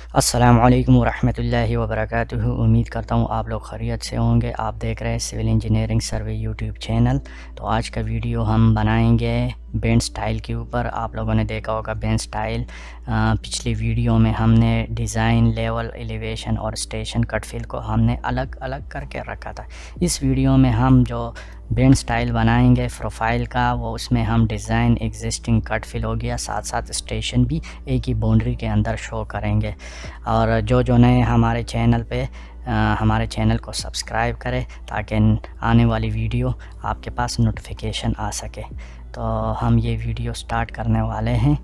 अस्सलामुअलैकुम वरहमतुल्लाहि वबरकातुहू। उम्मीद करता हूँ आप लोग खैरियत से होंगे। आप देख रहे हैं civil engineering survey YouTube channel. तो आज का वीडियो हम बनाएंगे बेंड स्टाइल के ऊपर। आप लोगों ने देखा होगा बेंड स्टाइल, पिछली वीडियो में हमने डिज़ाइन, लेवल, एलिवेशन और स्टेशन कट फिल को हमने अलग अलग करके रखा था। इस वीडियो में हम जो बेंड स्टाइल बनाएंगे प्रोफाइल का, वो उसमें हम डिज़ाइन, एग्जिस्टिंग कट फिल हो गया, साथ साथ स्टेशन भी एक ही बाउंड्री के अंदर शो करेंगे। और जो नए हमारे चैनल पे हमारे चैनल को सब्सक्राइब करें ताकि आने वाली वीडियो आपके पास नोटिफिकेशन आ सके। तो हम ये वीडियो स्टार्ट करने वाले हैं।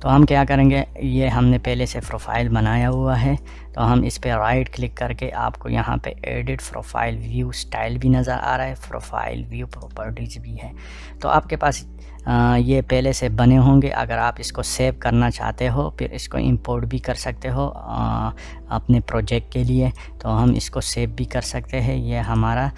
तो हम क्या करेंगे, ये हमने पहले से प्रोफाइल बनाया हुआ है, तो हम इस पर राइट क्लिक करके आपको यहाँ पे एडिट प्रोफाइल व्यू स्टाइल भी नज़र आ रहा है, प्रोफाइल व्यू प्रॉपर्टीज़ भी है। तो आपके पास ये पहले से बने होंगे। अगर आप इसको सेव करना चाहते हो फिर इसको इंपोर्ट भी कर सकते हो अपने प्रोजेक्ट के लिए। तो हम इसको सेव भी कर सकते हैं। ये हमारा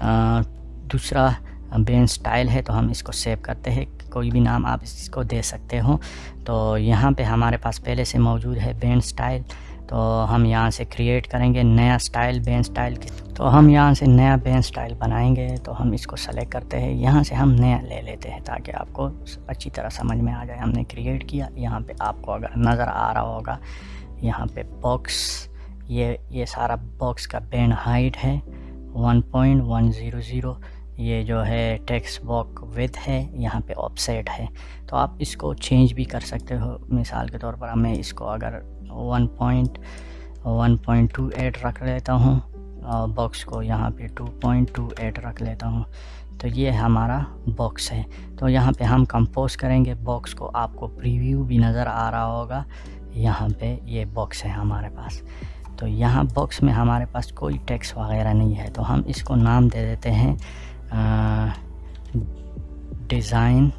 दूसरा बेंड स्टाइल है, तो हम इसको सेव करते हैं। कोई भी नाम आप इसको दे सकते हो। तो यहाँ पे हमारे पास पहले से मौजूद है बेंड स्टाइल, तो हम यहाँ से क्रिएट करेंगे नया स्टाइल, बेंड स्टाइल की। तो हम यहाँ से नया बेंड स्टाइल बनाएंगे, तो हम इसको सेलेक्ट करते हैं। यहाँ से हम नया ले लेते हैं ताकि आपको अच्छी तरह समझ में आ जाए। हमने क्रिएट किया। यहाँ पे आपको अगर नज़र आ रहा होगा, यहाँ पे बॉक्स, ये सारा बॉक्स का बेंड हाइट है 1.100। ये जो है टेक्स्ट बॉक्स विड्थ है, यहाँ पे ऑफसेट है। तो आप इसको चेंज भी कर सकते हो। मिसाल के तौर पर मैं इसको अगर 1.28 रख लेता हूँ, बॉक्स को यहाँ पे 2.28 रख लेता हूँ। तो ये हमारा बॉक्स है। तो यहाँ पे हम कंपोज करेंगे बॉक्स को। आपको प्रीव्यू भी नज़र आ रहा होगा। यहाँ पे ये बॉक्स है हमारे पास। तो यहाँ बॉक्स में हमारे पास कोई टेक्स्ट वगैरह नहीं है, तो हम इसको नाम दे देते हैं डिज़ाइन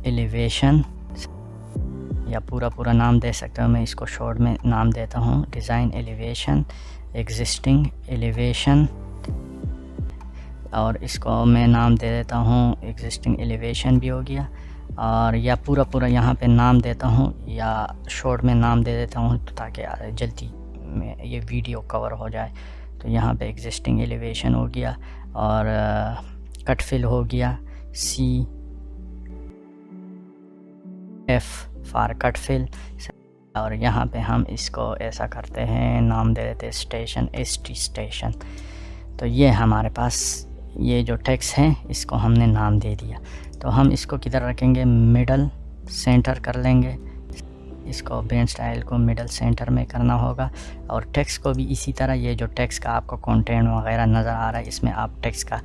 एलिवेशन, या पूरा नाम दे सकते हो। मैं इसको शॉर्ट में नाम देता हूँ डिज़ाइन एलिवेशन, एग्जिस्टिंग एलिवेशन, और इसको मैं नाम दे देता हूँ एग्जिस्टिंग एलिवेशन भी हो गया। और या पूरा यहाँ पे नाम देता हूँ, या शॉर्ट में नाम दे देता हूँ ताकि जल्दी में ये वीडियो कवर हो जाए। तो यहाँ पे एग्जिस्टिंग एलिवेशन हो गया, और कट फिल हो गया CF फॉर कट फिल। और यहाँ पे हम इसको ऐसा करते हैं, नाम दे देते स्टेशन, ST स्टेशन। तो ये हमारे पास ये जो टेक्स्ट है इसको हमने नाम दे दिया। तो हम इसको किधर रखेंगे, मिडल सेंटर कर लेंगे। इसको बेंड स्टाइल को मिडल सेंटर में करना होगा। और टेक्स्ट को भी इसी तरह, ये जो टेक्स्ट का आपको कंटेंट वगैरह नज़र आ रहा है, इसमें आप टेक्स्ट का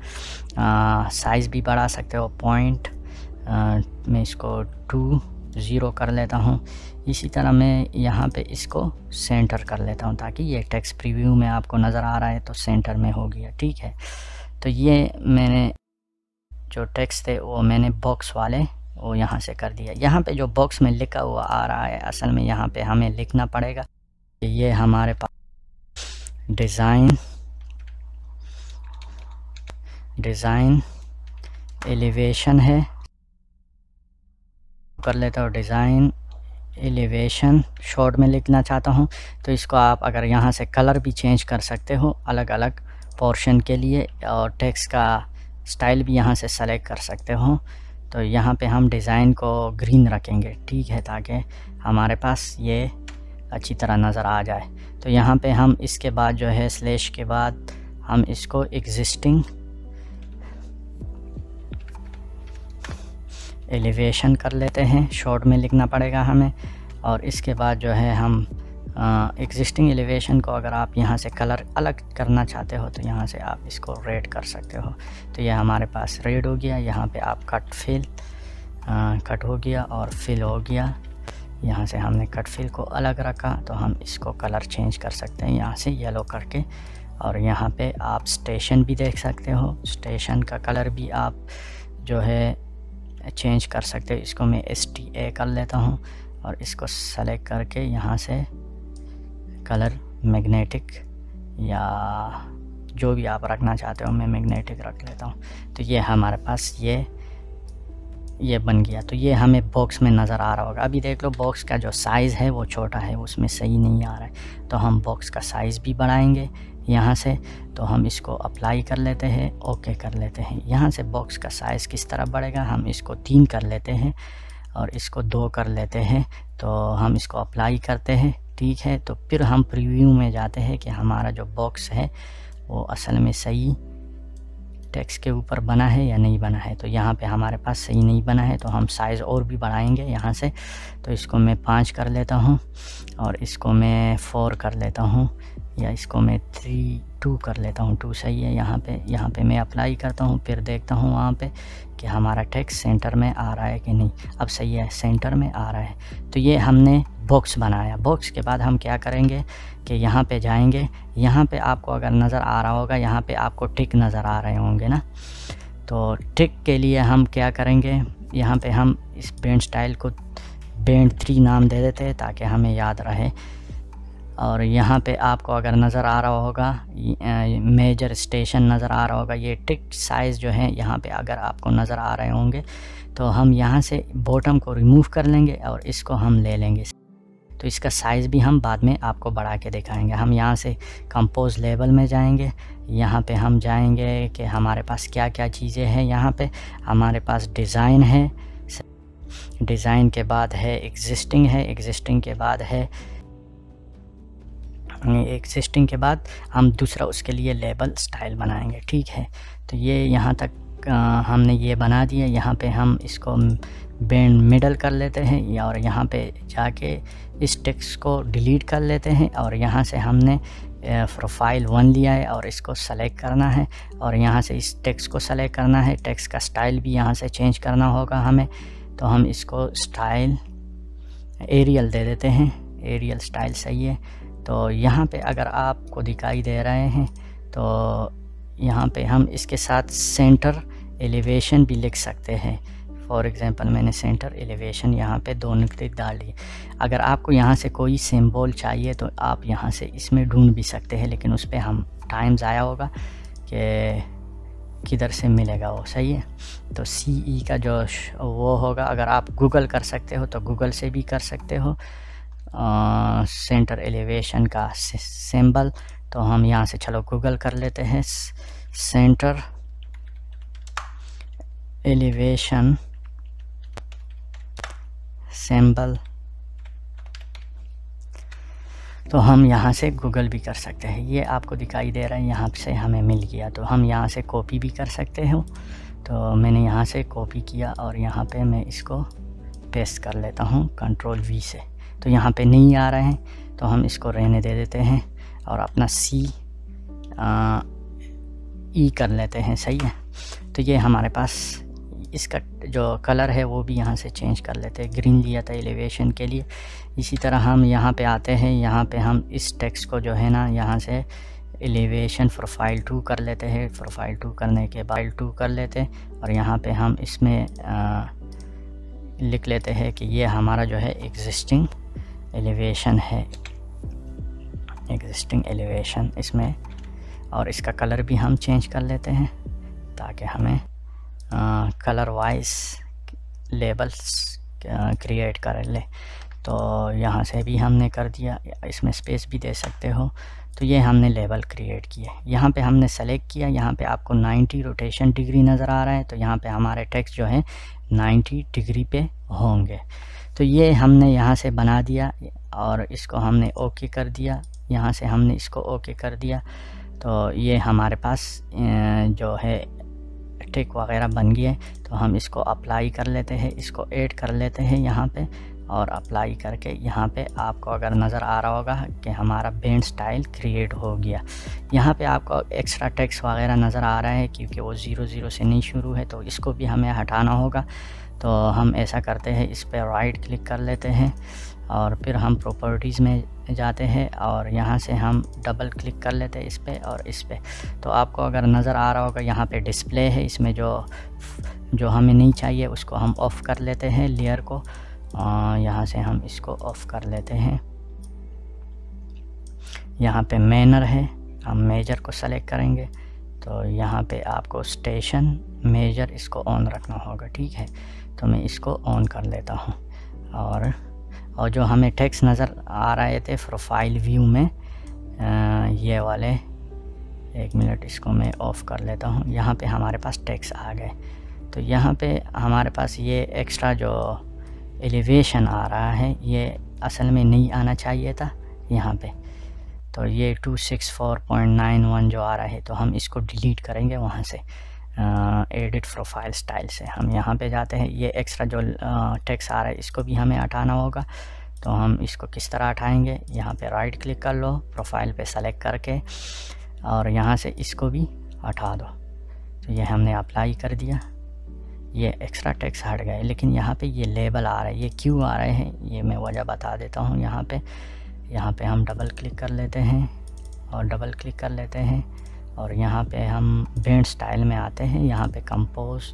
साइज़ भी बढ़ा सकते हो। पॉइंट मैं इसको 20 कर लेता हूँ। इसी तरह मैं यहाँ पे इसको सेंटर कर लेता हूँ ताकि ये टेक्स्ट प्रीव्यू में आपको नज़र आ रहा है तो सेंटर में हो गया। ठीक है। तो ये मैंने जो टेक्स्ट थे वो मैंने बॉक्स वाले वो यहाँ से कर दिया। यहाँ पे जो बॉक्स में लिखा हुआ आ रहा है, असल में यहाँ पे हमें लिखना पड़ेगा कि ये हमारे पास डिज़ाइन एलिवेशन है। कर लेता हूँ डिज़ाइन एलिवेशन, शॉर्ट में लिखना चाहता हूँ। तो इसको आप अगर यहाँ से कलर भी चेंज कर सकते हो अलग अलग पोर्शन के लिए, और टेक्स्ट का स्टाइल भी यहाँ से सेलेक्ट कर सकते हो। तो यहाँ पे हम डिज़ाइन को ग्रीन रखेंगे, ठीक है, ताकि हमारे पास ये अच्छी तरह नज़र आ जाए। तो यहाँ पे हम इसके बाद जो है स्लैश के बाद हम इसको एग्जिस्टिंग एलिवेशन कर लेते हैं, शॉर्ट में लिखना पड़ेगा हमें। और इसके बाद जो है हम एग्जिस्टिंग एलिवेशन को अगर आप यहाँ से कलर अलग करना चाहते हो तो यहाँ से आप इसको रेड कर सकते हो। तो ये हमारे पास रेड हो गया। यहाँ पे आप कट हो गया और फिल हो गया। यहाँ से हमने कट फिल को अलग रखा, तो हम इसको कलर चेंज कर सकते हैं यहाँ से येलो करके। और यहाँ पे आप स्टेशन भी देख सकते हो, स्टेशन का कलर भी आप जो है चेंज कर सकते हो। इसको मैं STA कर लेता हूँ और इसको सेलेक्ट करके यहाँ से कलर मैग्नेटिक या जो भी आप रखना चाहते हो, मैं मैग्नेटिक रख लेता हूँ। तो ये हमारे पास ये ये बन गया। तो ये हमें बॉक्स में नज़र आ रहा होगा। अभी देख लो बॉक्स का जो साइज़ है वो छोटा है, उसमें सही नहीं आ रहा है। तो हम बॉक्स का साइज़ भी बढ़ाएंगे यहाँ से। तो हम इसको अप्लाई कर लेते हैं, ओके कर लेते हैं। यहाँ से बॉक्स का साइज़ किस तरह बढ़ेगा, हम इसको 3 कर लेते हैं और इसको 2 कर लेते हैं। तो हम इसको अप्लाई करते हैं, ठीक है। तो फिर हम प्रीव्यू में जाते हैं कि हमारा जो बॉक्स है वो असल में सही टेक्स्ट के ऊपर बना है या नहीं बना है। तो यहाँ पे हमारे पास सही नहीं बना है, तो हम साइज़ और भी बढ़ाएंगे यहाँ से। तो इसको मैं 5 कर लेता हूँ और इसको मैं 4 कर लेता हूँ, या इसको मैं 2 कर लेता हूँ। 2 सही है। यहाँ पे मैं अप्लाई करता हूँ, फिर देखता हूँ वहाँ पे कि हमारा टेक्स्ट सेंटर में आ रहा है कि नहीं। अब सही है, सेंटर में आ रहा है। तो ये हमने बॉक्स बनाया। बॉक्स के बाद हम क्या करेंगे कि यहाँ पे जाएंगे। यहाँ पे आपको अगर नज़र आ रहा होगा, यहाँ पे आपको टिक नज़र आ रहे होंगे ना। तो टिक के लिए हम क्या करेंगे, यहाँ पे हम इस बेंड स्टाइल को बेंड 3 नाम दे देते हैं ताकि हमें याद रहे। और यहाँ पे आपको अगर नज़र आ रहा होगा मेजर स्टेशन नज़र आ रहा होगा। ये टिक साइज़ जो है यहाँ पे अगर आपको नज़र आ रहे होंगे, तो हम यहाँ से बॉटम को रिमूव कर लेंगे और इसको हम ले लेंगे। तो इसका साइज़ भी हम बाद में आपको बढ़ा के दिखाएंगे। हम यहाँ से कंपोज लेवल में जाएंगे। यहाँ पे हम जाएंगे कि हमारे पास क्या क्या चीज़ें हैं। यहाँ पे हमारे पास डिज़ाइन है, डिज़ाइन के बाद है एग्जिस्टिंग है, एग्जिस्टिंग के बाद हम दूसरा उसके लिए लेबल स्टाइल बनाएंगे, ठीक है। तो ये यहाँ तक हमने ये बना दिया। यहाँ पे हम इसको बेंड मिडल कर लेते हैं और यहाँ पे जाके इस टेक्स्ट को डिलीट कर लेते हैं। और यहाँ से हमने प्रोफाइल 1 लिया है और इसको सेलेक्ट करना है और यहाँ से इस टेक्स्ट को सेलेक्ट करना है। टेक्स्ट का स्टाइल भी यहाँ से चेंज करना होगा हमें। तो हम इसको स्टाइल एरियल दे देते हैं, एरियल स्टाइल सही है। तो यहाँ पे अगर आपको दिखाई दे रहे हैं तो यहाँ पे हम इसके साथ सेंटर एलिवेशन भी लिख सकते हैं। फॉर एग्ज़ाम्पल मैंने सेंटर एलिवेशन यहाँ पे 2 नुक्ते डाल दिए। अगर आपको यहाँ से कोई सिंबल चाहिए तो आप यहाँ से इसमें ढूंढ भी सकते हैं, लेकिन उस पर हम टाइम ज़ाया होगा कि किधर से मिलेगा वो, सही है। तो CE का जो वो होगा, अगर आप गूगल कर सकते हो तो गूगल से भी कर सकते हो सेंटर एलिवेशन का सिंबल। तो हम यहाँ से चलो गूगल कर लेते हैं सेंटर एलिवेशन सिंबल। तो हम यहाँ से गूगल भी कर सकते हैं। ये आपको दिखाई दे रहा है, यहाँ से हमें मिल गया। तो हम यहाँ से कॉपी भी कर सकते हो। तो मैंने यहाँ से कॉपी किया और यहाँ पे मैं इसको पेस्ट कर लेता हूँ Ctrl V से। तो यहाँ पे नहीं आ रहे हैं तो हम इसको रहने दे देते हैं और अपना E कर लेते हैं, सही है। तो ये हमारे पास इसका जो कलर है वो भी यहाँ से चेंज कर लेते हैं। ग्रीन लिया था एलिवेशन के लिए। इसी तरह हम यहाँ पे आते हैं। यहाँ पे हम इस टेक्स्ट को जो है ना, यहाँ से एलिवेशन प्रोफाइल 2 कर लेते हैं। प्रोफाइल 2 करने के बाद 2 कर लेते हैं और यहाँ पे हम इसमें लिख लेते हैं कि ये हमारा जो है एग्जिस्टिंग एलिवेशन है, एग्जिस्टिंग एलिवेशन इसमें। और इसका कलर भी हम चेंज कर लेते हैं ताकि हमें कलर वाइज लेबल्स क्रिएट कर ले। तो यहाँ से भी हमने कर दिया, इसमें स्पेस भी दे सकते हो। तो ये हमने लेबल क्रिएट किए। यहाँ पे हमने सेलेक्ट किया। यहाँ पे आपको 90 रोटेशन डिग्री नज़र आ रहा है। तो यहाँ पे हमारे टेक्स्ट जो है 90 डिग्री पे होंगे। तो ये हमने यहाँ से बना दिया और इसको हमने ओके कर दिया। यहाँ से हमने इसको ओके कर दिया। तो ये हमारे पास जो है टिक वगैरह बन गए। तो हम इसको अप्लाई कर लेते हैं, इसको ऐड कर लेते हैं यहाँ पे और अप्लाई करके यहाँ पे आपको अगर नज़र आ रहा होगा कि हमारा बेंड स्टाइल क्रिएट हो गया। यहाँ पे आपको एक्स्ट्रा टेक्स्ट वगैरह नज़र आ रहा है क्योंकि वो 00 से नहीं शुरू है। तो इसको भी हमें हटाना होगा। तो हम ऐसा करते हैं, इस पर राइट क्लिक कर लेते हैं और फिर हम प्रॉपर्टीज़ में जाते हैं और यहाँ से हम डबल क्लिक कर लेते हैं इस पे और इस पे। तो आपको अगर नज़र आ रहा होगा यहाँ पे डिस्प्ले है, इसमें जो हमें नहीं चाहिए उसको हम ऑफ़ कर लेते हैं, लेयर को। यहाँ से हम इसको ऑफ़ कर लेते हैं। यहाँ पे मैनर है, हम मेजर को सेलेक्ट करेंगे। तो यहाँ पे आपको स्टेशन मेजर इसको ऑन रखना होगा, ठीक है। तो मैं इसको ऑन कर लेता हूँ। और जो हमें टेक्स्ट नज़र आ रहे थे प्रोफाइल व्यू में, ये वाले, एक मिनट इसको मैं ऑफ़ कर लेता हूँ। यहाँ पे हमारे पास टेक्स्ट आ गए। तो यहाँ पे हमारे पास ये एक्स्ट्रा जो एलिवेशन आ रहा है ये असल में नहीं आना चाहिए था यहाँ पे। तो ये 264.91 जो आ रहा है, तो हम इसको डिलीट करेंगे वहाँ से, एडिट प्रोफाइल स्टाइल से। हम यहाँ पे जाते हैं, ये एक्स्ट्रा जो टेक्स्ट आ रहा है इसको भी हमें हटाना होगा। तो हम इसको किस तरह हटाएंगे, यहाँ पे राइट क्लिक कर लो, प्रोफाइल पे सेलेक्ट करके, और यहाँ से इसको भी हटा दो। तो ये हमने अप्लाई कर दिया, ये एक्स्ट्रा टेक्स्ट हट गए। लेकिन यहाँ पे ये लेबल आ रहा है, ये क्यों आ रहे हैं ये मैं वजह बता देता हूँ। यहाँ पे हम डबल क्लिक कर लेते हैं और डबल क्लिक कर लेते हैं, और यहाँ पे हम बेंड स्टाइल में आते हैं। यहाँ पे कंपोज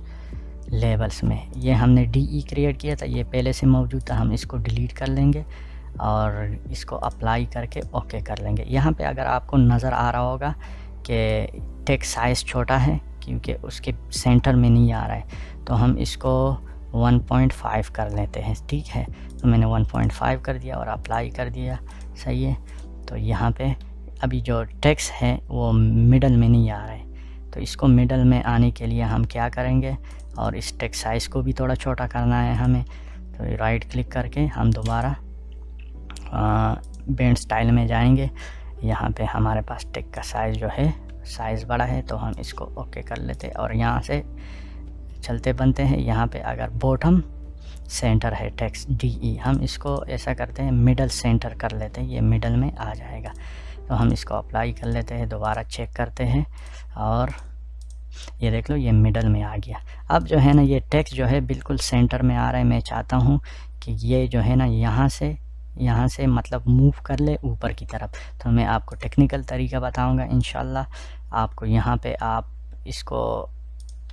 लेबल्स में ये हमने DE क्रिएट किया था, ये पहले से मौजूद था, हम इसको डिलीट कर लेंगे और इसको अप्लाई करके ओके कर लेंगे। यहाँ पे अगर आपको नज़र आ रहा होगा कि टेक्स्ट साइज़ छोटा है क्योंकि उसके सेंटर में नहीं आ रहा है, तो हम इसको 1.5 कर लेते हैं। ठीक है, तो मैंने 1.5 कर दिया और अप्लाई कर दिया, सही है। तो यहाँ पे अभी जो टेक्स्ट है वो मिडल में नहीं आ रहा है, तो इसको मिडल में आने के लिए हम क्या करेंगे, और इस टेक्स्ट साइज़ को भी थोड़ा छोटा करना है हमें। तो राइट क्लिक करके हम दोबारा बेंड स्टाइल में जाएंगे। यहाँ पे हमारे पास टेक्स्ट का साइज़ जो है साइज़ बड़ा है, तो हम इसको ओके कर लेते हैं। और यहाँ से चलते बनते हैं, यहाँ पे अगर बॉटम सेंटर है टेक्स्ट DE, हम इसको ऐसा करते हैं मिडल सेंटर कर लेते हैं, ये मिडल में आ जाएगा। तो हम इसको अप्लाई कर लेते हैं, दोबारा चेक करते हैं और ये देख लो ये मिडल में आ गया। अब जो है ना ये टेक्स्ट जो है बिल्कुल सेंटर में आ रहा है। मैं चाहता हूँ कि ये जो है ना यहाँ से मतलब मूव कर ले ऊपर की तरफ। तो मैं आपको टेक्निकल तरीका बताऊँगा इंशाल्लाह। आपको यहाँ पे आप इसको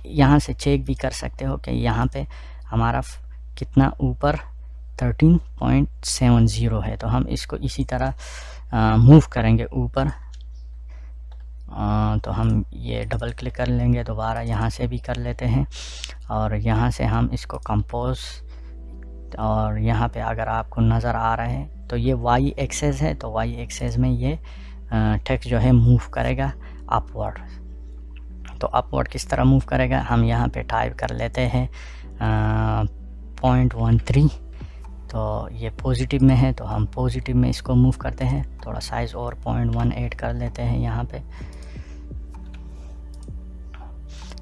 यहाँ से चेक भी कर सकते हो कि यहाँ पे हमारा कितना ऊपर 13.70 है। तो हम इसको इसी तरह मूव करेंगे ऊपर। तो हम ये डबल क्लिक कर लेंगे, दोबारा यहाँ से भी कर लेते हैं, और यहाँ से हम इसको कंपोज, और यहाँ पे अगर आपको नज़र आ रहा है तो ये Y एक्सेस है, तो Y एक्सेस में ये टेक्स्ट जो है मूव करेगा अपवर्ड। तो अपवर्ड किस तरह मूव करेगा, हम यहाँ पे टाइप कर लेते हैं 0.13। तो ये पॉजिटिव में है, तो हम पॉजिटिव में इसको मूव करते हैं। थोड़ा साइज़ और 0.18 कर लेते हैं यहाँ पे।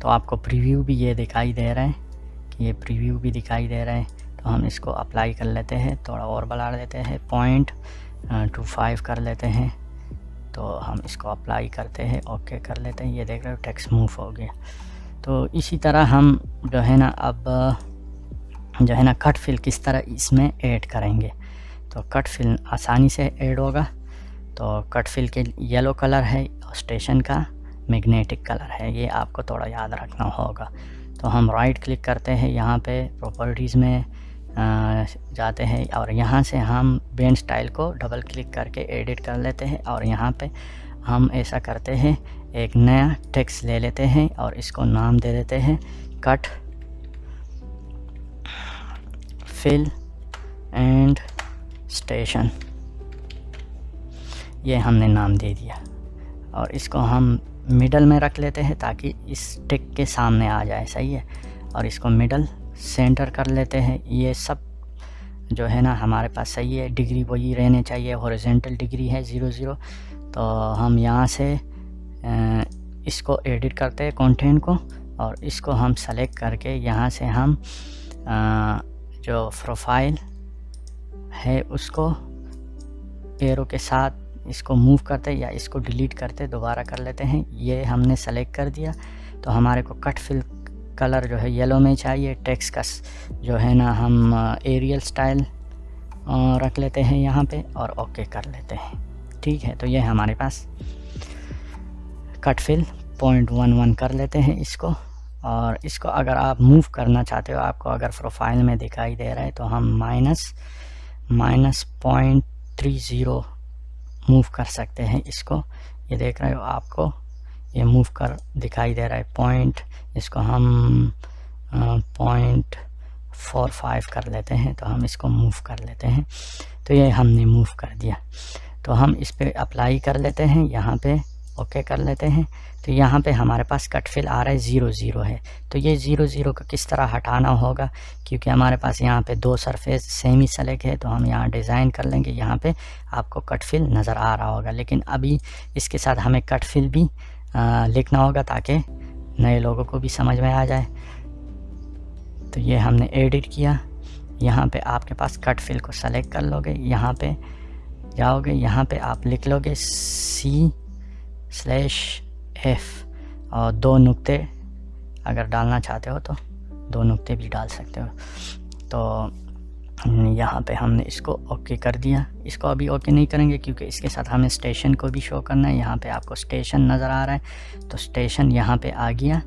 तो आपको प्रीव्यू भी ये दिखाई दे रहा है कि ये प्रीव्यू भी दिखाई दे रहा है। तो हम इसको अप्लाई कर लेते हैं, थोड़ा और बढ़ा देते हैं, 0.25 कर लेते हैं। तो हम इसको अप्लाई करते हैं, ओके कर लेते हैं। ये देख रहे हो टेक्स्ट मूव हो गया। तो इसी तरह हम जो है ना अब जो है ना कट फिल किस तरह इसमें ऐड करेंगे। तो कट फिल आसानी से ऐड होगा। तो कट फिल के येलो कलर है और स्टेशन का मैग्नेटिक कलर है, ये आपको थोड़ा याद रखना होगा। तो हम राइट क्लिक करते हैं, यहाँ पे प्रॉपर्टीज़ में जाते हैं, और यहाँ से हम बेंड स्टाइल को डबल क्लिक करके एडिट कर लेते हैं। और यहाँ पे हम ऐसा करते हैं, एक नया टेक्स्ट ले लेते हैं और इसको नाम दे देते हैं कट फिल एंड स्टेशन, ये हमने नाम दे दिया। और इसको हम मिडल में रख लेते हैं ताकि इस टिक के सामने आ जाए, सही है। और इसको मिडल सेंटर कर लेते हैं। ये सब जो है ना हमारे पास सही है, डिग्री वही रहने चाहिए, हॉरिजॉन्टल डिग्री है 00। तो हम यहाँ से इसको एडिट करते हैं कंटेंट को, और इसको हम सेलेक्ट करके यहाँ से हम जो प्रोफाइल है उसको एरो के साथ इसको मूव करते या इसको डिलीट करते, दोबारा कर लेते हैं। ये हमने सेलेक्ट कर दिया। तो हमारे को कट फिल कलर जो है येलो में चाहिए। टेक्स्ट का जो है ना हम एरियल स्टाइल रख लेते हैं यहाँ पे और ओके कर लेते हैं। ठीक है, तो ये हमारे पास कट फिल 0.11 कर लेते हैं इसको। और इसको अगर आप मूव करना चाहते हो, आपको अगर प्रोफाइल में दिखाई दे रहा है, तो हम माइनस 0.30 मूव कर सकते हैं इसको। ये देख रहे हो आपको ये मूव कर दिखाई दे रहा है पॉइंट। इसको हम 4-5 कर लेते हैं। तो हम इसको मूव कर लेते हैं। तो ये हमने मूव कर दिया। तो हम इस पे अप्लाई कर लेते हैं, यहाँ पे ओके कर लेते हैं। तो यहाँ पे हमारे पास कट फिल आ रहा है 0 0 है। तो ये 0 0 को किस तरह हटाना होगा, क्योंकि हमारे पास यहाँ पे 2 सरफेस सेमी सेलेक्ट है। तो हम यहाँ डिज़ाइन कर लेंगे, यहाँ पे आपको कट फिल नज़र आ रहा होगा। लेकिन अभी इसके साथ हमें कट फिल भी लिखना होगा ताकि नए लोगों को भी समझ में आ जाए। तो ये हमने एडिट किया। यहाँ पे आपके पास कट फिल को सेलेक्ट कर लोगे, यहाँ पे जाओगे, यहाँ पे आप लिख लोगे C/F और 2 नुक्ते अगर डालना चाहते हो तो 2 नुक्ते भी डाल सकते हो। तो यहाँ पे हमने इसको ओके कर दिया। इसको अभी ओके नहीं करेंगे क्योंकि इसके साथ हमें स्टेशन को भी शो करना है। यहाँ पे आपको स्टेशन नज़र आ रहा है, तो स्टेशन यहाँ पे आ गया।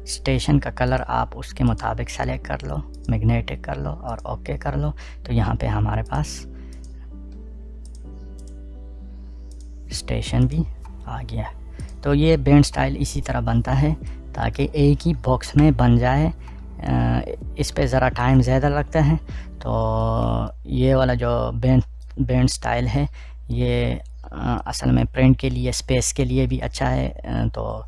स्टेशन का कलर आप उसके मुताबिक सेलेक्ट कर लो, मैग्नेटिक कर लो और ओके कर लो। तो यहाँ पे हमारे पास स्टेशन भी आ गया। तो ये बैंड स्टाइल इसी तरह बनता है ताकि एक ही बॉक्स में बन जाए। इस पे ज़रा टाइम ज़्यादा लगता है। तो ये वाला जो बैंड स्टाइल है ये असल में प्रिंट के लिए, स्पेस के लिए भी अच्छा है। तो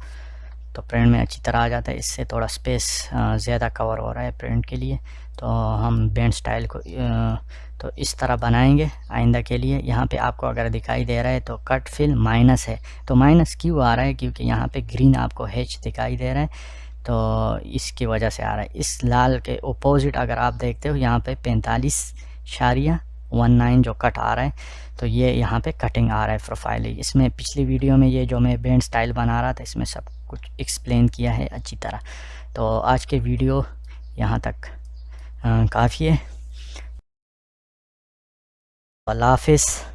प्रिंट में अच्छी तरह आ जाता है। इससे थोड़ा स्पेस ज़्यादा कवर हो रहा है प्रिंट के लिए। तो हम बैंड स्टाइल को तो इस तरह बनाएंगे आइंदा के लिए। यहाँ पे आपको अगर दिखाई दे रहा है तो कट फिल माइनस है। तो माइनस क्यों आ रहा है, क्योंकि यहाँ पे ग्रीन आपको H दिखाई दे रहा है, तो इसकी वजह से आ रहा है। इस लाल के अपोजिट अगर आप देखते हो यहाँ पे 45.19 जो कट आ रहा है, तो ये यहाँ पे कटिंग आ रहा है प्रोफाइल। इसमें पिछली वीडियो में ये जो मैं बैंड स्टाइल बना रहा था इसमें सब कुछ एक्सप्लेन किया है अच्छी तरह। तो आज के वीडियो यहाँ तक काफ़ी है। अल्लाह हाफ़िज़।